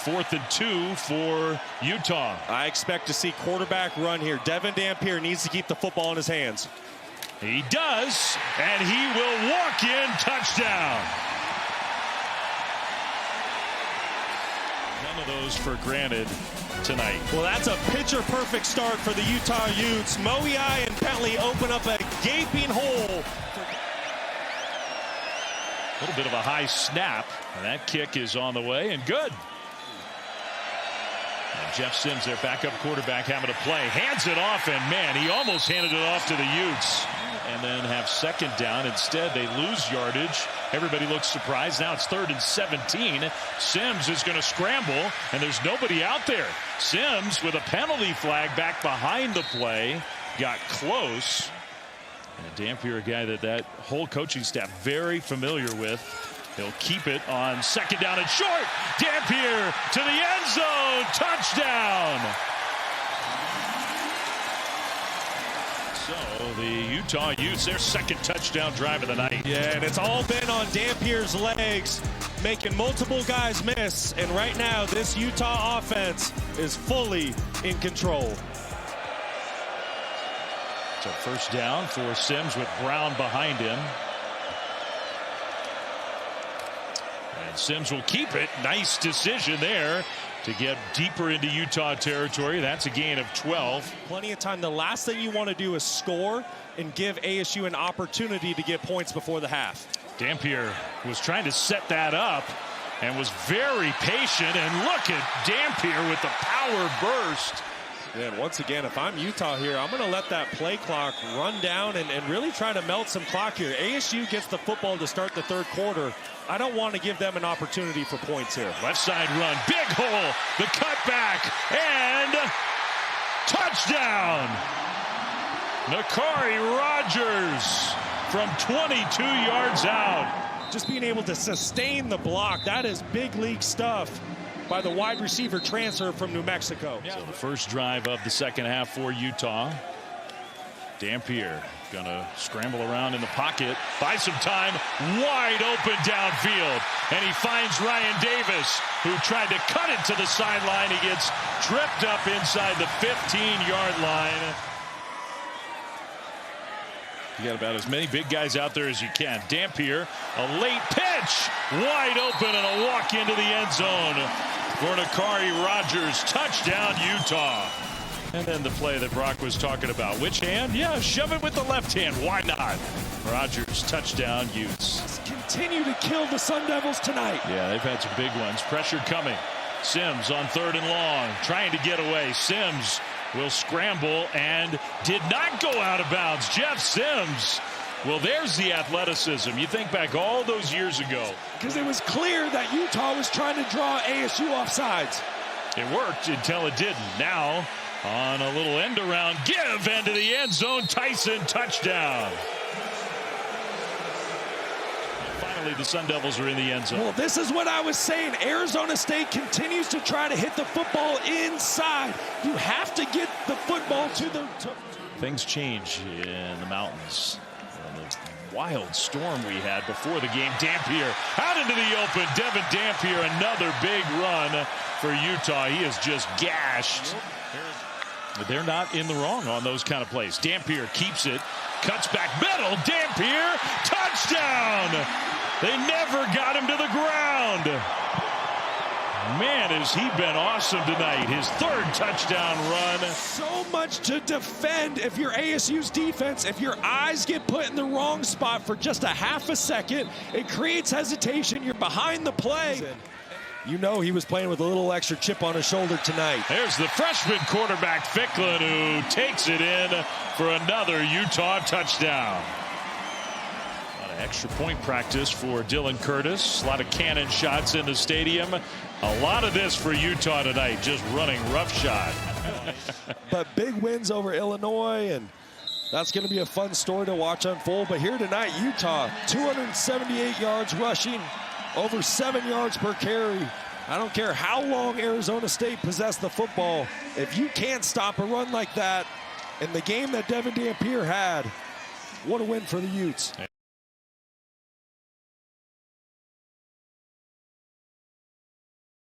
4th and 2 for Utah. I expect to see quarterback run here. Devin Dampier needs to keep the football in his hands. He does, and he will walk in. Touchdown. None of those for granted tonight. Well, that's a picture-perfect start for the Utah Utes. Moei and Bentley open up a gaping hole. A little bit of a high snap, and that kick is on the way and good. And Jeff Sims, their backup quarterback, having to play. Hands it off, and man, he almost handed it off to the Utes. And then have 2nd down. Instead, they lose yardage. Everybody looks surprised. Now it's 3rd and 17. Sims is going to scramble, and there's nobody out there. Sims with a penalty flag back behind the play. Got close. And Dampier, a guy that whole coaching staff very familiar with. He'll keep it on 2nd down and short. Dampier to the end zone. Touchdown. So the Utah Utes, their 2nd touchdown drive of the night. Yeah, and it's all been on Dampier's legs, making multiple guys miss. And right now, this Utah offense is fully in control. So 1st down for Sims with Brown behind him. And Sims will keep it. Nice decision there to get deeper into Utah territory. That's a gain of 12. Plenty of time. The last thing you want to do is score and give ASU an opportunity to get points before the half. Dampier was trying to set that up and was very patient. And look at Dampier with the power burst. And once again, if I'm Utah here, I'm going to let that play clock run down and really try to melt some clock here. ASU gets the football to start the 3rd quarter. I don't want to give them an opportunity for points here. Left side run, big hole, the cutback, and touchdown. Nakari Rogers from 22 yards out. Just being able to sustain the block, that is big league stuff by the wide receiver transfer from New Mexico. So the first drive of the 2nd half for Utah. Dampier gonna scramble around in the pocket, buy some time, wide open downfield, and he finds Ryan Davis, who tried to cut it to the sideline. He gets tripped up inside the 15-yard line. You got about as many big guys out there as you can. Dampier, a late pitch, wide open, and a walk into the end zone for Nakari Rogers. Touchdown, Utah. And then the play that Brock was talking about. Which hand? Yeah, shove it with the left hand. Why not? Rogers, touchdown, Utes. Continue to kill the Sun Devils tonight. Yeah, they've had some big ones. Pressure coming. Sims on 3rd and long, trying to get away. Sims will scramble and did not go out of bounds. Jeff Sims. Well, there's the athleticism. You think back all those years ago. Because it was clear that Utah was trying to draw ASU offsides. It worked until it didn't. Now, on a little end around, give into the end zone. Tyson, touchdown. Finally, the Sun Devils are in the end zone. Well, this is what I was saying. Arizona State continues to try to hit the football inside. You have to get the football to the... Things change in the mountains. The wild storm we had before the game. Dampier out into the open. Devin Dampier, another big run for Utah. He is just gashed. They're not in the wrong on those kind of plays. Dampier keeps it, cuts back middle. Dampier, touchdown! They never got him to the ground. Man, has he been awesome tonight. His 3rd touchdown run. So much to defend if you're ASU's defense. If your eyes get put in the wrong spot for just a half a second, it creates hesitation. You're behind the play. You know he was playing with a little extra chip on his shoulder tonight. There's the freshman quarterback, Ficklin, who takes it in for another Utah touchdown. A lot of extra point practice for Dylan Curtis. A lot of cannon shots in the stadium. A lot of this for Utah tonight, just running roughshod. But big wins over Illinois, and that's going to be a fun story to watch unfold. But here tonight, Utah, 278 yards rushing, over 7 yards per carry. I don't care how long Arizona State possessed the football. If you can't stop a run like that in the game that Devin Dampier had, what a win for the Utes.